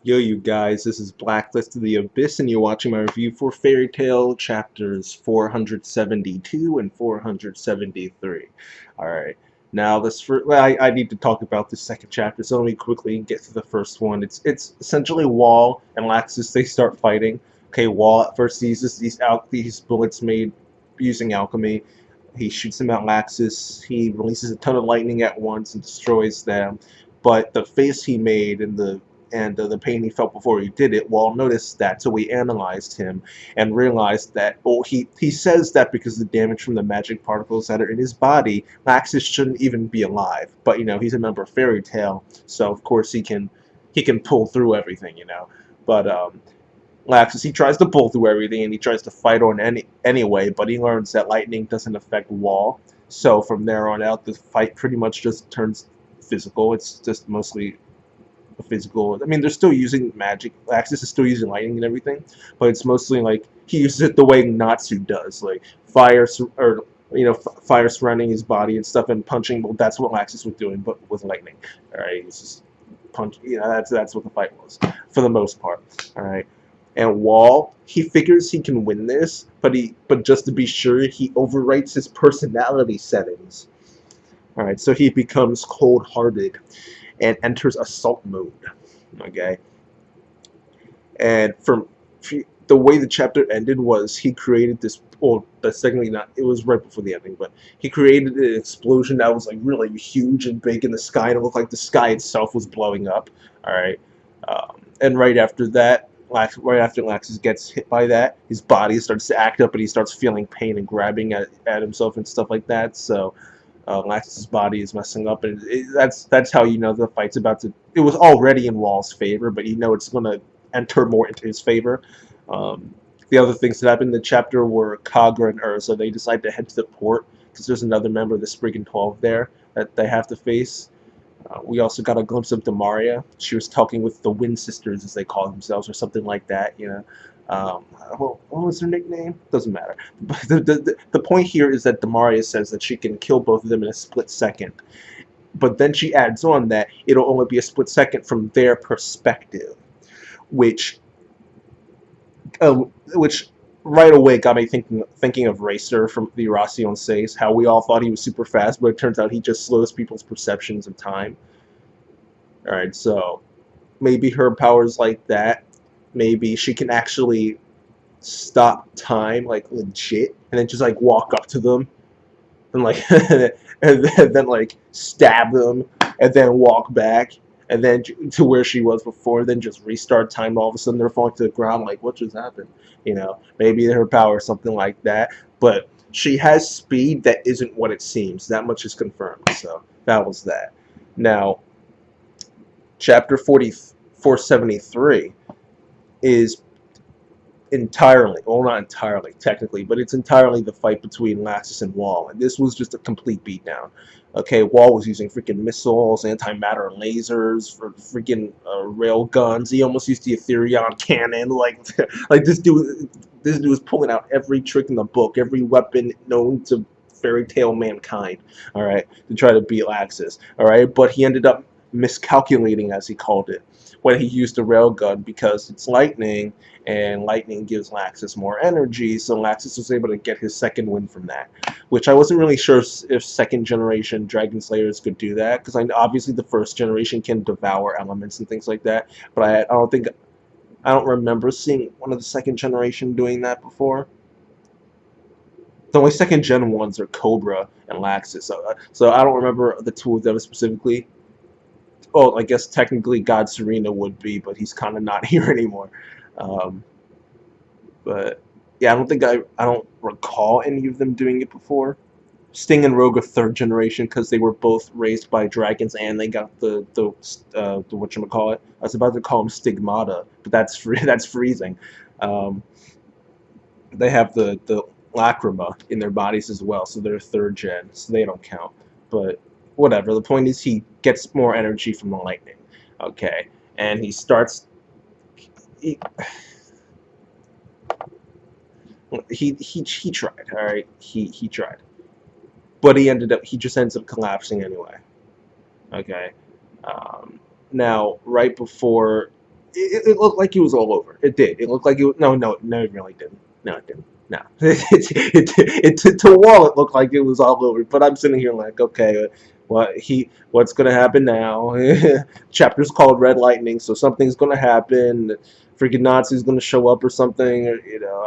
Yo, you guys, this is Blacklist of the Abyss, and you're watching my review for Fairy Tail chapters 472 and 473. Alright, now I need to talk about the second chapter, so let me quickly get to the first one. It's essentially Wall and Laxus, they start fighting. Okay, Wall at first uses these bullets made using alchemy. He shoots them at Laxus, he releases a ton of lightning at once and destroys them. But the face he made and the pain he felt before he did it, Wall noticed that, so we analyzed him and realized that, well, he says that because of the damage from the magic particles that are in his body, Laxus shouldn't even be alive. But, he's a member of Fairy Tail, so of course he can pull through everything, But, Laxus, he tries to pull through everything, and he tries to fight on anyway, but he learns that lightning doesn't affect Wall. So from there on out, the fight pretty much just turns physical. It's just mostly physical. I mean, they're still using magic. Axis is still using lightning and everything, but it's mostly like he uses it the way Natsu does, like fire surrounding his body and stuff, and punching. Well, that's what Axis was doing, but with lightning. All right, he's just punch. That's what the fight was for the most part. All right. And Wall, he figures he can win this, but just to be sure, he overwrites his personality settings. All right, so he becomes cold-hearted and enters assault mode. Okay, and from the way the chapter ended was he created this. Well, that's technically not. It was right before the ending, but he created an explosion that was like really huge and big in the sky, and it looked like the sky itself was blowing up. All right, and right after that, right after Laxus gets hit by that, his body starts to act up, and he starts feeling pain and grabbing at himself and stuff like that. So Laxus's body is messing up, and that's how you know the fight's about to. It was already in Wall's favor, but it's going to enter more into his favor. The other things that happened in the chapter were Kagra and Urza. They decide to head to the port because there's another member of the Spriggan 12 there that they have to face. We also got a glimpse of Demaria. She was talking with the Wind Sisters, as they call themselves, or something like that. What was her nickname? Doesn't matter. But the point here is that Demaria says that she can kill both of them in a split second. But then she adds on that it'll only be a split second from their perspective, which which right away got me thinking of Racer from the Erasion Says, how we all thought he was super fast, but it turns out he just slows people's perceptions of time. Alright, so maybe her powers like that. Maybe she can actually stop time, like legit, and then just like walk up to them and like and then like stab them and then walk back and then to where she was before, then just restart time. All of a sudden they're falling to the ground. Like, what just happened? Maybe her power or something like that. But she has speed that isn't what it seems. That much is confirmed. So that was that. Now, chapter 473 is entirely, well, not entirely technically, but it's entirely the fight between Laxus and Wall, and this was just a complete beatdown. Okay, Wall was using freaking missiles, antimatter lasers, for freaking rail guns. He almost used the Ethereon cannon. Like, like this dude was pulling out every trick in the book, every weapon known to Fairy Tail mankind. All right, to try to beat Laxus. All right, but he ended up miscalculating, as he called it, when he used the railgun, because it's lightning, and lightning gives Laxus more energy, so Laxus was able to get his second win from that, which I wasn't really sure if second generation Dragon Slayers could do that, because obviously the first generation can devour elements and things like that, but I don't remember seeing one of the second generation doing that before. The only second gen ones are Cobra and Laxus, so I don't remember the two of them specifically. Oh, I guess technically God Serena would be, but he's kind of not here anymore. Um, but yeah, I don't recall any of them doing it before. Sting and Rogue are third generation because they were both raised by dragons and they got the whatchamacallit. I was about to call them Stigmata, but that's freezing. Um, they have the Lacrima in their bodies as well, so they're third gen, so they don't count. But whatever. The point is he gets more energy from the lightning. Okay, and he starts. He tried. All right, he tried, but he just ends up collapsing anyway. Okay. Now, right before it looked like he was all over. It did. It looked like it. No, it really didn't. No, it didn't. No, to Wall it looked like it was all over. But I'm sitting here like, okay, what's gonna happen now? Chapter's called Red Lightning, so something's gonna happen. Freaking Nazi's gonna show up or something, or,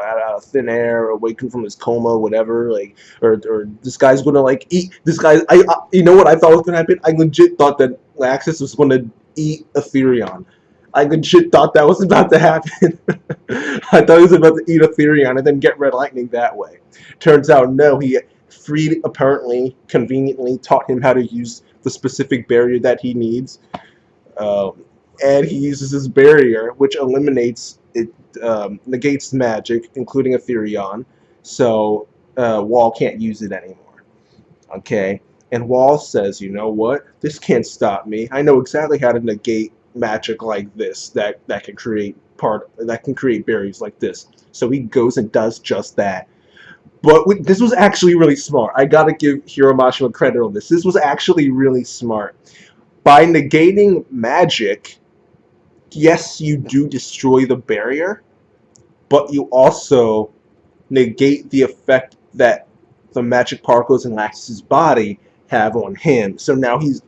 out of thin air, awaken from his coma, whatever. Like, or this guy's gonna like eat this guy. You know what I thought was gonna happen? I legit thought that Laxus was gonna eat Aetherion. I legit thought that was about to happen. I thought he was about to eat Aetherion and then get Red Lightning that way. Turns out, no, he apparently, conveniently taught him how to use the specific barrier that he needs. And he uses his barrier, which eliminates it, negates magic, including Aetherion. So Wall can't use it anymore. Okay? And Wall says, you know what? This can't stop me. I know exactly how to negate magic like this that can create barriers like this. So he goes and does just that. But this was actually really smart. I gotta give Hiromashima credit on this. This was actually really smart. By negating magic, yes, you do destroy the barrier, but you also negate the effect that the magic particles in Laxus's body have on him. So now he's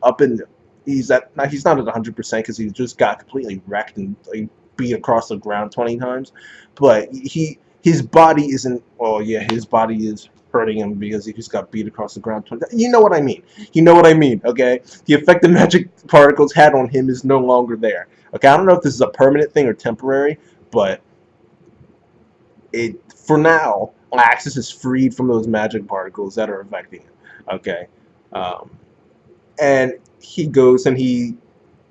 he's not at 100% because he just got completely wrecked and like, beat across the ground 20 times. But his body isn't. Well, yeah, his body is hurting him because he just got beat across the ground 20 times. You know what I mean? You know what I mean? Okay, the effect the magic particles had on him is no longer there. Okay, I don't know if this is a permanent thing or temporary, but for now, Laxus is freed from those magic particles that are affecting him. Okay, and he goes and he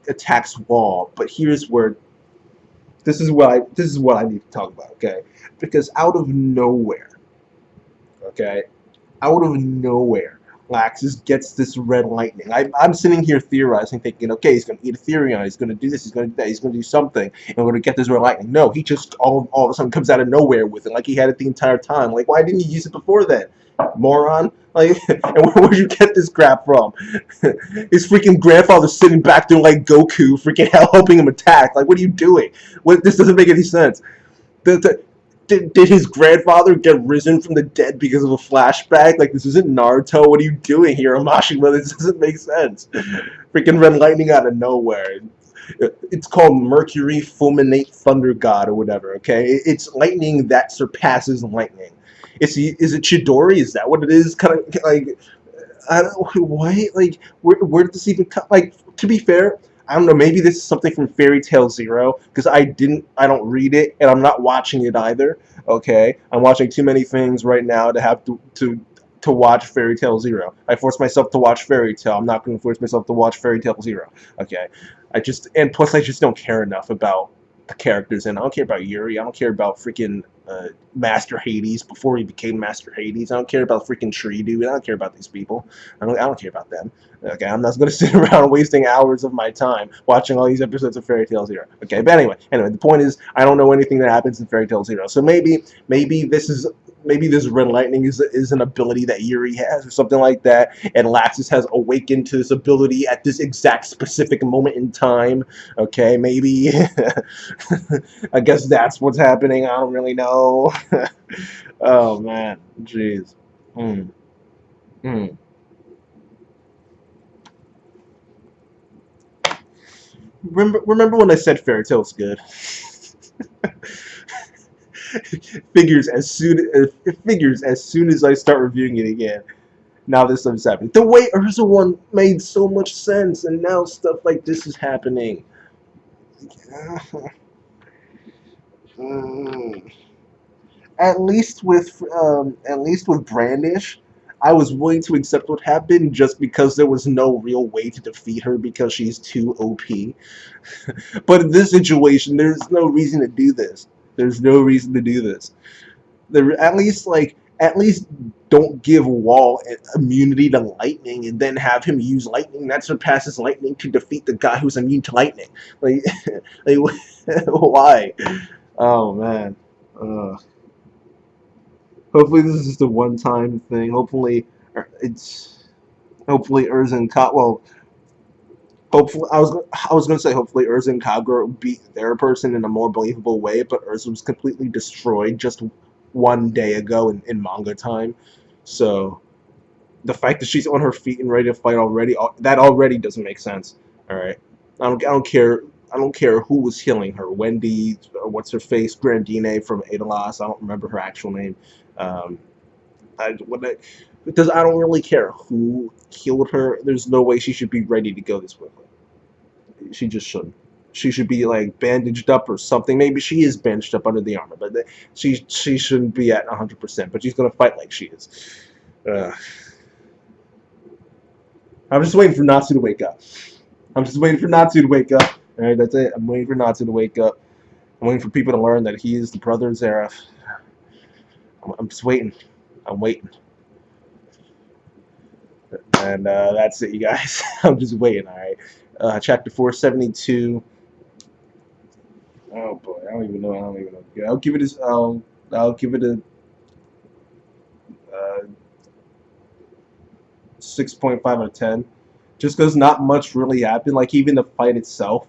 attacks Wall. But here's where this is what I need to talk about. Okay, because out of nowhere, Laxus gets this Red Lightning. I'm sitting here theorizing, thinking, okay, he's going to eat Aetherion, he's going to do this, he's going to do that, he's going to do something, and we're going to get this Red Lightning. No, he just all of a sudden comes out of nowhere with it, like he had it the entire time. Like, why didn't you use it before then, moron? Like, and where'd you get this crap from? His freaking grandfather's sitting back there like Goku, freaking helping him attack. Like, what are you doing? This doesn't make any sense. Did his grandfather get risen from the dead because of a flashback? Like, this isn't Naruto. What are you doing here, Amashima? This doesn't make sense. Freaking Red Lightning out of nowhere. It's called Mercury Fulminate Thunder God or whatever, okay? It's lightning that surpasses lightning. Is it Chidori? Is that what it is? Kind of like, I don't know, what? Like, where did this even come? Like, to be fair, I don't know, maybe this is something from Fairy Tail Zero, because I don't read it, and I'm not watching it either, okay? I'm watching too many things right now to have to watch Fairy Tail Zero. I force myself to watch Fairy Tail. I'm not going to force myself to watch Fairy Tail Zero, okay? And plus I just don't care enough about the characters, and I don't care about Yuri, I don't care about freaking Master Hades before he became Master Hades. I don't care about freaking Tree Dude. I don't care about these people. I don't care about them. Okay, I'm not going to sit around wasting hours of my time watching all these episodes of Fairy Tail Zero. Okay, but anyway, the point is, I don't know anything that happens in Fairy Tail Zero. So maybe this Red Lightning is an ability that Yuri has or something like that, and Laxus has awakened to this ability at this exact specific moment in time. Okay, maybe. I guess that's what's happening. I don't really know. Oh man, jeez. Mm. Mm. Remember when I said Fairy Tail's good? It figures as soon as I start reviewing it again. Now this stuff is happening. The way Urza one made so much sense, and now stuff like this is happening. At least with Brandish, I was willing to accept what happened just because there was no real way to defeat her because she's too OP. But in this situation, there's no reason to do this. There's no reason to do this. At least don't give Wall immunity to lightning and then have him use lightning that surpasses lightning to defeat the guy who's immune to lightning. Like, like why? Oh man. Hopefully this is just a one-time thing. Hopefully Urza and Hopefully, I was gonna say hopefully Urza and Kagura beat their person in a more believable way, but Urza was completely destroyed just one day ago in manga time. So the fact that she's on her feet and ready to fight already, that already doesn't make sense. All right, I don't care. I don't care who was healing her. Wendy, or what's her face, Grandine from Adalas. I don't remember her actual name. Um, because I don't really care who killed her. There's no way she should be ready to go this quickly. She just shouldn't. She should be like bandaged up or something. Maybe she is bandaged up under the armor, but she shouldn't be at 100%. But she's gonna fight like she is. Uh, I'm just waiting for Natsu to wake up. I'm just waiting for Natsu to wake up. All right, that's it. I'm waiting for Natsu to wake up. I'm waiting for people to learn that he is the brother of Zeref. I'm just waiting. I'm waiting. And that's it, you guys. I'm just waiting. All right. Chapter 472. Oh boy, I don't even know. I don't even know. I'll give it a. I'll give it a 6.5 out of 10. Just because not much really happened. Like even the fight itself,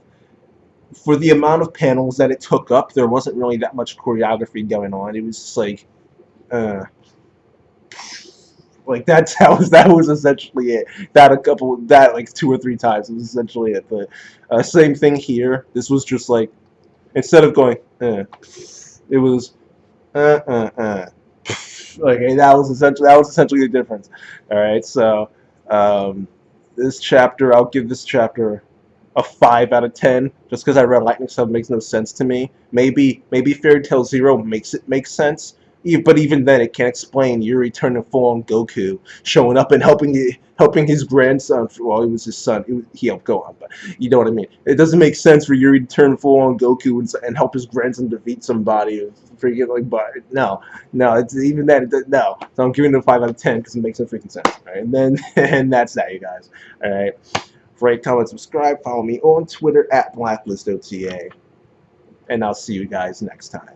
for the amount of panels that it took up, there wasn't really that much choreography going on. It was just uh, that was essentially it. That like 2 or 3 times was essentially it. The same thing here. This was just like instead of going, it was like that was essentially the difference. All right, so this chapter, I'll give this chapter a 5 out of 10, just because I read Lightning Sub makes no sense to me. Maybe Fairy Tail Zero makes it make sense, but even then it can't explain Yuri turning full on Goku, showing up and helping his grandson. Well, it was his son. He helped Gohan, but you know what I mean. It doesn't make sense for Yuri to turn full on Goku and help his grandson defeat somebody. Freaking like, but no, it's even that. No, so I'm giving it a 5 out of 10 because it makes no freaking sense. Right, and then and that's that, you guys. All right. Rate, comment, subscribe. Follow me on Twitter at BlacklistOTA. And I'll see you guys next time.